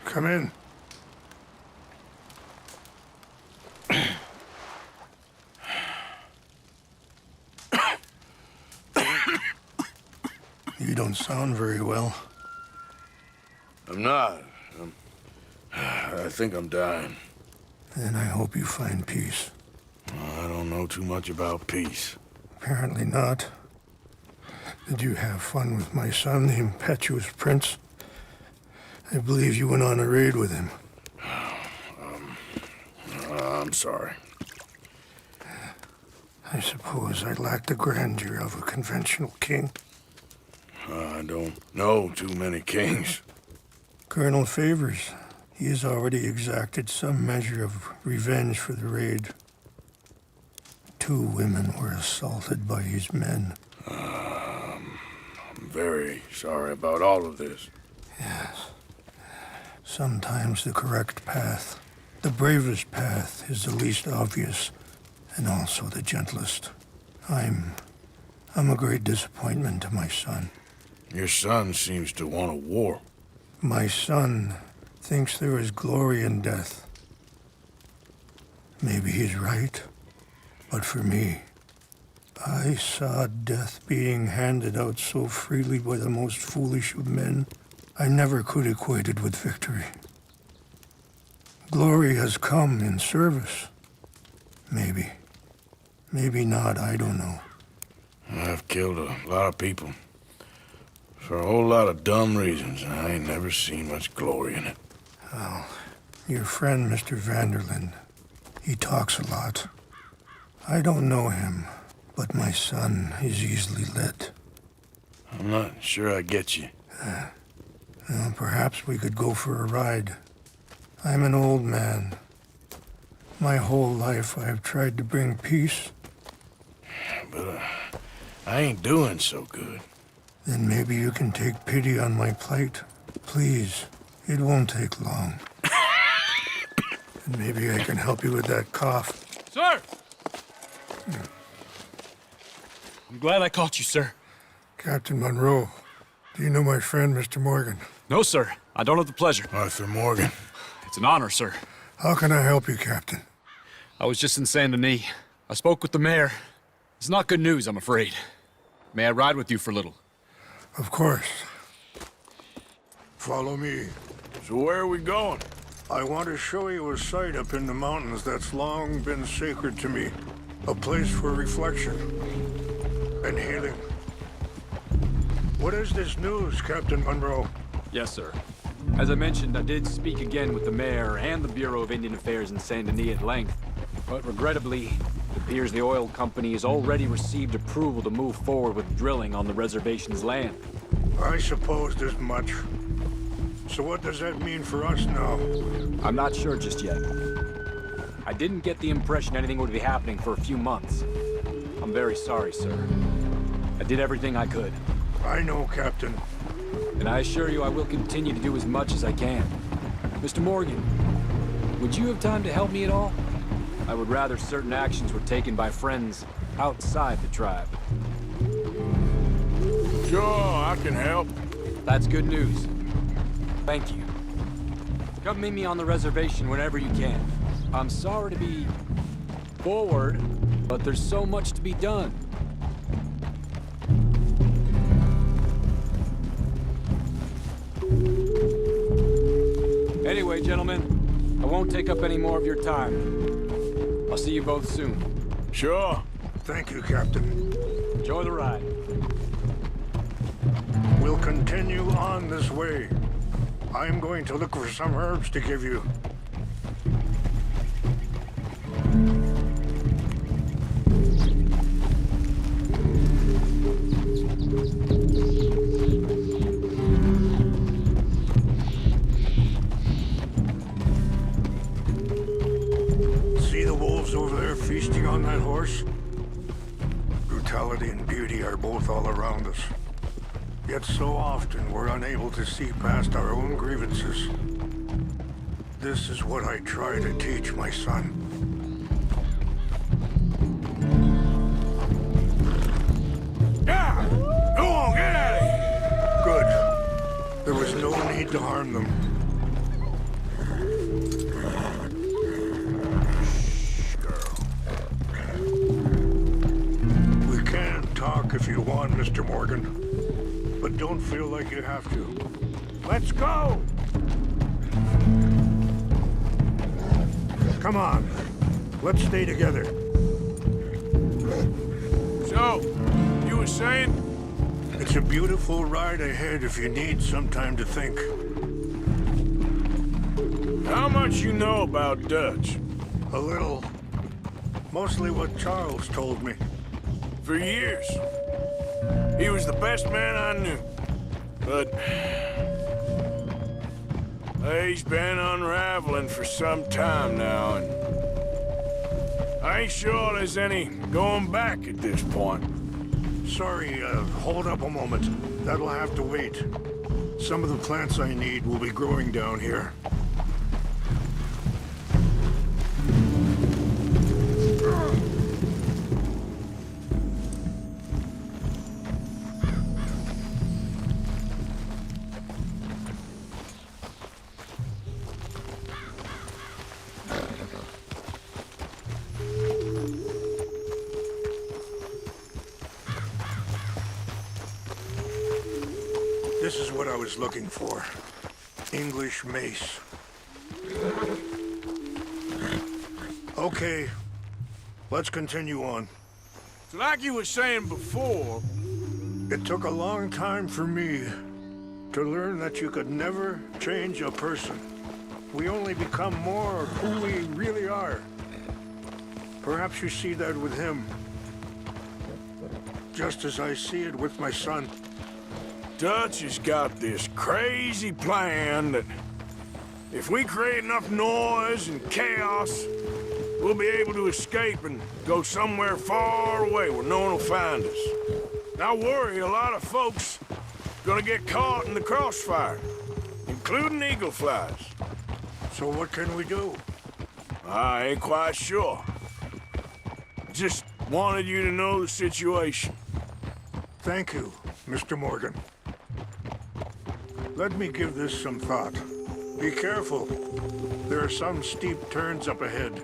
Come in. You don't sound very well. I'm not. I think I'm dying. Then I hope you find peace. I don't know too much about peace. Apparently not. Did you have fun with my son, the impetuous prince? I believe you went on a raid with him. I'm sorry. I suppose I lack the grandeur of a conventional king. I don't know too many kings. Colonel Favors, he has already exacted some measure of revenge for the raid. 2 women were assaulted by his men. I'm very sorry about all of this. Yes. Sometimes the correct path, the bravest path, is the least obvious, and also the gentlest. I'm a great disappointment to my son. Your son seems to want a war. My son thinks there is glory in death. Maybe he's right, but for me, I saw death being handed out so freely by the most foolish of men, I never could equate it with victory. Glory has come in service. Maybe. Maybe not, I don't know. I've killed a lot of people. For a whole lot of dumb reasons, and I ain't never seen much glory in it. Well, your friend, Mr. Vanderlyn, he talks a lot. I don't know him, but my son is easily led. I'm not sure I get you. Well, perhaps we could go for a ride. I'm an old man. My whole life I've tried to bring peace. But I ain't doing so good. Then maybe you can take pity on my plight. Please, it won't take long. And maybe I can help you with that cough. Sir! I'm glad I caught you, sir. Captain Monroe, do you know my friend, Mr. Morgan? No, sir. I don't have the pleasure. Arthur Morgan. It's an honor, sir. How can I help you, Captain? I was just in Saint Denis. I spoke with the mayor. It's not good news, I'm afraid. May I ride with you for a little? Of course. Follow me. So where are we going? I want to show you a site up in the mountains that's long been sacred to me. A place for reflection and healing. What is this news, Captain Monroe? Yes, sir. As I mentioned, I did speak again with the mayor and the Bureau of Indian Affairs in Saint Denis at length. But regrettably, it appears the oil company has already received approval to move forward with drilling on the reservation's land. I supposed as much. So what does that mean for us now? I'm not sure just yet. I didn't get the impression anything would be happening for a few months. I'm very sorry, sir. I did everything I could. I know, Captain. And I assure you I will continue to do as much as I can. Mr. Morgan, would you have time to help me at all? I would rather certain actions were taken by friends outside the tribe. Sure, I can help. That's good news. Thank you. Come meet me on the reservation whenever you can. I'm sorry to be forward, but there's so much to be done. Anyway, gentlemen, I won't take up any more of your time. I'll see you both soon. Sure. Thank you, Captain. Enjoy the ride. We'll continue on this way. I'm going to look for some herbs to give you. See the wolves over there feasting on that horse? Brutality and beauty are both all around us. Yet so often we're unable to see past our own grievances. This is what I try to teach my son. Yeah! Go on, get at it! Good. There was no need to harm them. We can talk if you want, Mr. Morgan, but don't feel like you have to. Let's go! Come on, let's stay together. So, you were saying? It's a beautiful ride ahead if you need some time to think. How much you know about Dutch? A little. Mostly what Charles told me. For years. He was the best man I knew. But... he's been unraveling for some time now, and... I ain't sure there's any going back at this point. Sorry, hold up a moment. That'll have to wait. Some of the plants I need will be growing down here. This is what I was looking for. English mace. Okay, let's continue on. Like you were saying before... It took a long time for me to learn that you could never change a person. We only become more of who we really are. Perhaps you see that with him. Just as I see it with my son. Dutch has got this crazy plan that if we create enough noise and chaos, we'll be able to escape and go somewhere far away where no one will find us. I worry a lot of folks gonna get caught in the crossfire, including eagle flies. So what can we do? I ain't quite sure. Just wanted you to know the situation. Thank you, Mr. Morgan. Let me give this some thought. Be careful. There are some steep turns up ahead,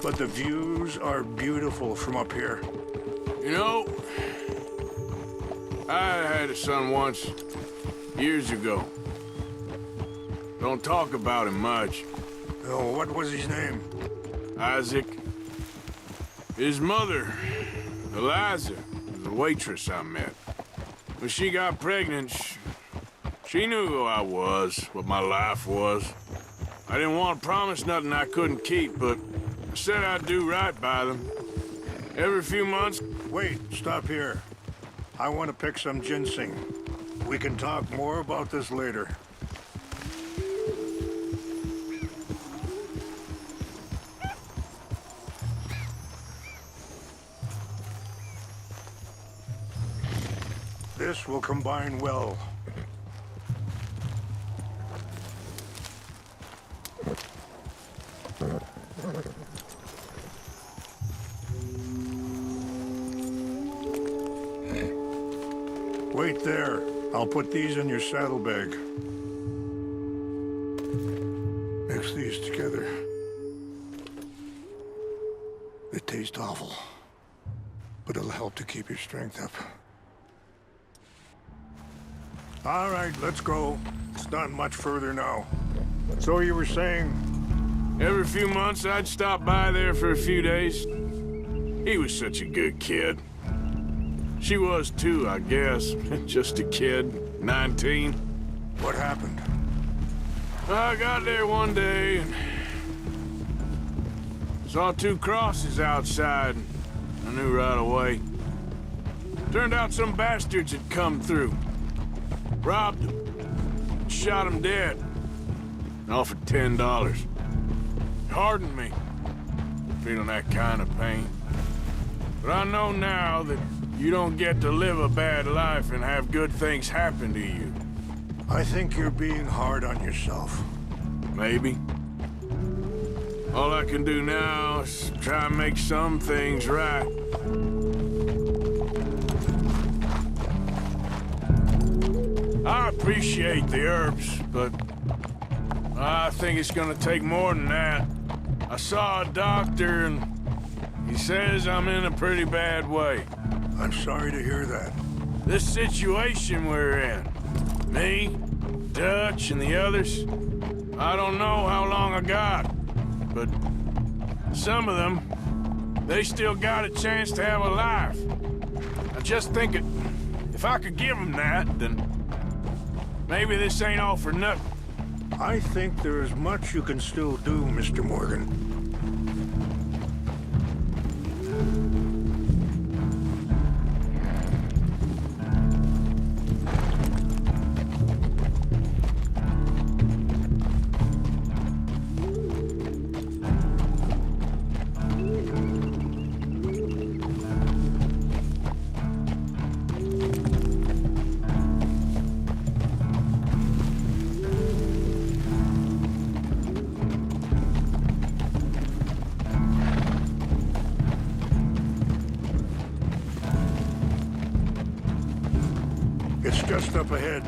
but the views are beautiful from up here. You know, I had a son once, years ago. Don't talk about him much. Oh, what was his name? Isaac. His mother, Eliza, was a waitress I met. When she got pregnant, she knew who I was, what my life was. I didn't want to promise nothing I couldn't keep, but I said I'd do right by them. Every few months... Wait, stop here. I want to pick some ginseng. We can talk more about this later. This will combine well. Wait there. I'll put these in your saddlebag. Mix these together. They taste awful, but it'll help to keep your strength up. All right, let's go. It's not much further now. So you were saying? Every few months, I'd stop by there for a few days. He was such a good kid. She was too, I guess. Just a kid, 19. What happened? I got there one day and saw two crosses outside. I knew right away. Turned out some bastards had come through. Robbed him. Shot him dead. And offered $10. Hardened me. Feeling that kind of pain. But I know now that you don't get to live a bad life and have good things happen to you. I think you're being hard on yourself. Maybe. All I can do now is try and make some things right. I appreciate the herbs, but I think it's gonna take more than that. I saw a doctor and he says I'm in a pretty bad way. I'm sorry to hear that. This situation we're in, me, Dutch, and the others, I don't know how long I got, but some of them, they still got a chance to have a life. I just think if I could give them that, then maybe this ain't all for nothing. I think there is much you can still do, Mr. Morgan. It's just up ahead.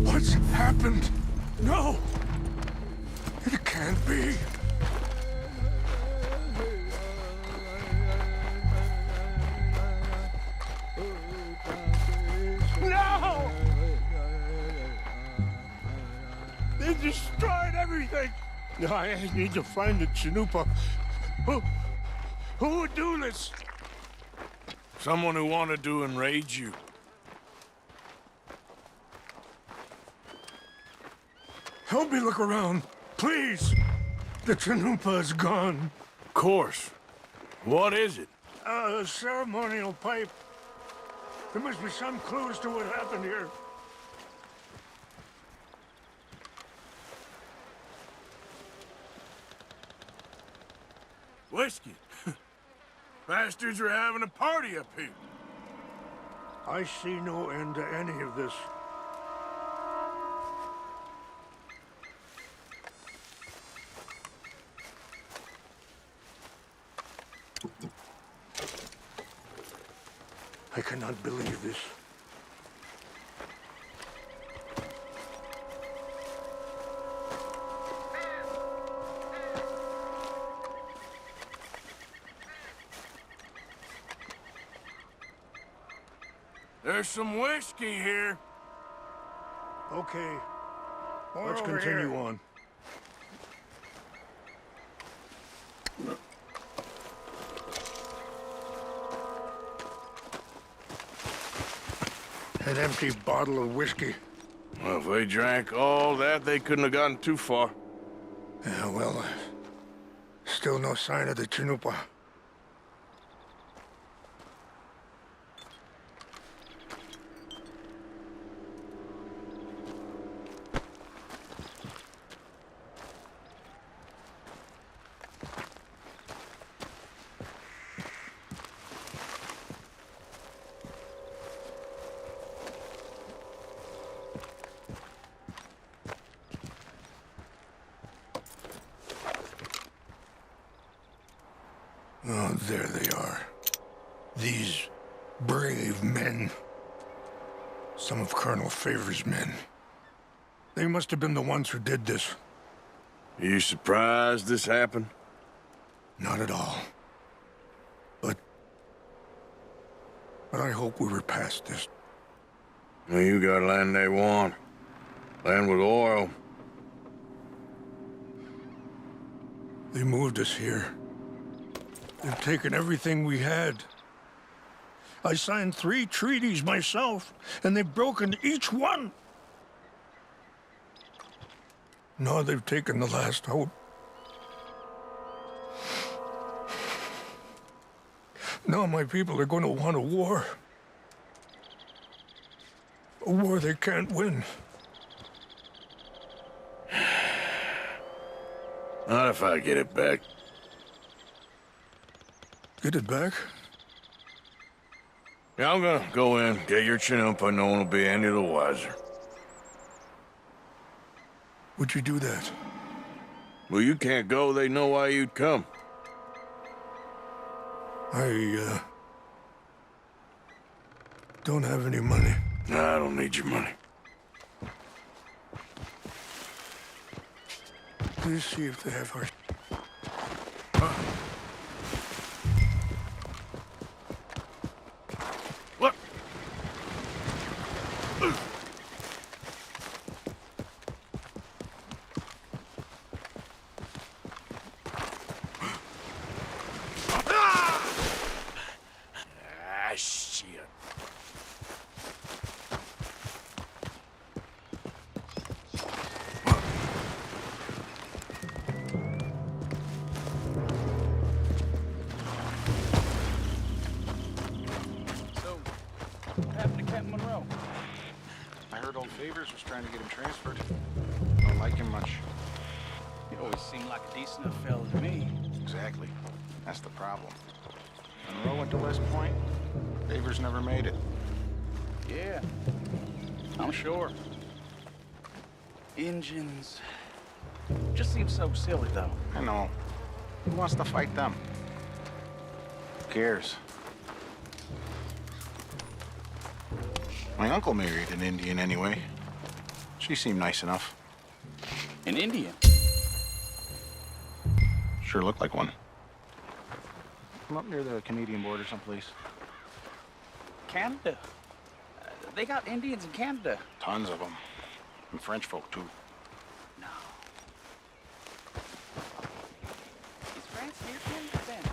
What's happened? No! It can't be. No! They destroyed everything! I need to find the Chanupa. Who would do this? Someone who wanted to enrage you. Help me look around, please. The Chanupa is gone. Of course. What is it? A ceremonial pipe. There must be some clues to what happened here. Whiskey. Bastards are having a party up here. I see no end to any of this. I cannot believe this. There's some whiskey here. Okay, let's continue on. An empty bottle of whiskey. Well, if they drank all that, they couldn't have gotten too far. Yeah, well, still no sign of the Chanupa. Oh, there they are. These brave men. Some of Colonel Favor's men. They must have been the ones who did this. Are you surprised this happened? Not at all. But I hope we were past this. Well, you got land they want. Land with oil. They moved us here. They've taken everything we had. I signed 3 treaties myself, and they've broken each one. Now they've taken the last hope. Now my people are going to want a war. A war they can't win. Not if I get it back. Get it back? Yeah, I'm gonna go in, get your Chinook, no one will be any the wiser. Would you do that? Well, you can't go, they know why you'd come. I, don't have any money. Nah, I don't need your money. Please see if they have our... What? Ah, shit. What happened to Captain Monroe? I heard old Favors was trying to get him transferred. Don't like him much. He always seemed like a decent enough fella to me. Exactly. That's the problem. Monroe went to West Point. Favors never made it. Yeah, I'm sure. Engines. Just seems so silly, though. I know. Who wants to fight them? Who cares? My uncle married an Indian anyway. She seemed nice enough. An Indian? Sure looked like one. I'm up near the Canadian border someplace. Canada? They got Indians in Canada. Tons of them. And French folk, too. No. Is France near Canada then?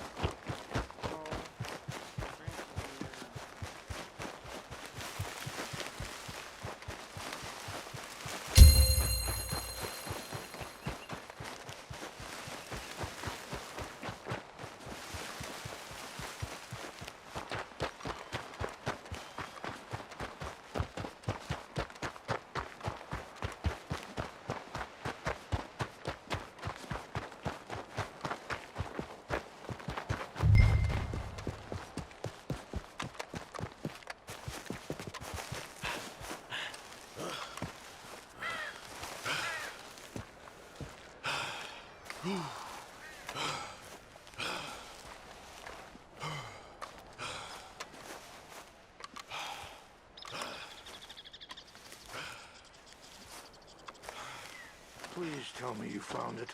Please tell me you found it.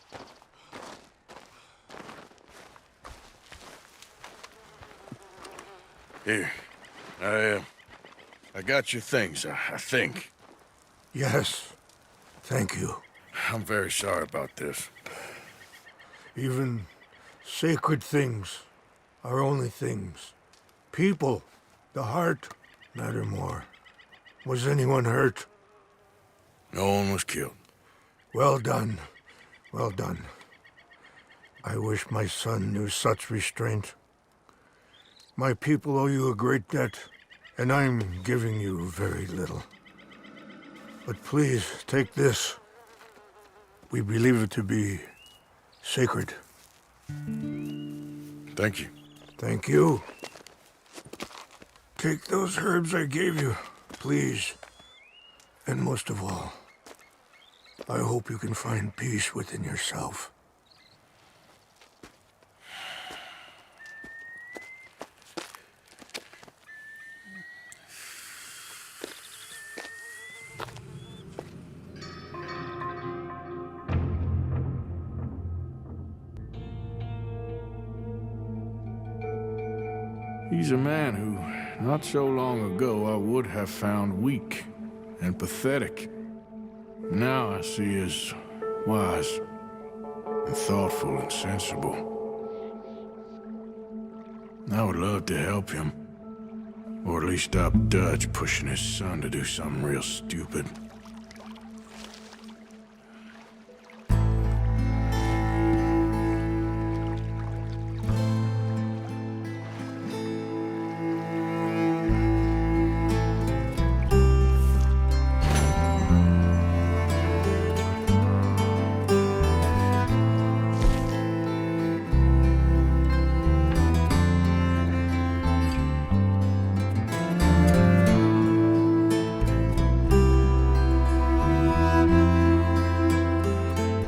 Here. I got your things, I think. Yes. Thank you. I'm very sorry about this. Even sacred things are only things. People, the heart, matter more. Was anyone hurt? No one was killed. Well done. Well done. I wish my son knew such restraint. My people owe you a great debt, and I'm giving you very little. But please, take this. We believe it to be sacred. Thank you. Thank you. Take those herbs I gave you, please. And most of all, I hope you can find peace within yourself. He's a man who, not so long ago, I would have found weak and pathetic. Now I see as wise and thoughtful and sensible. I would love to help him, or at least stop Dutch pushing his son to do something real stupid.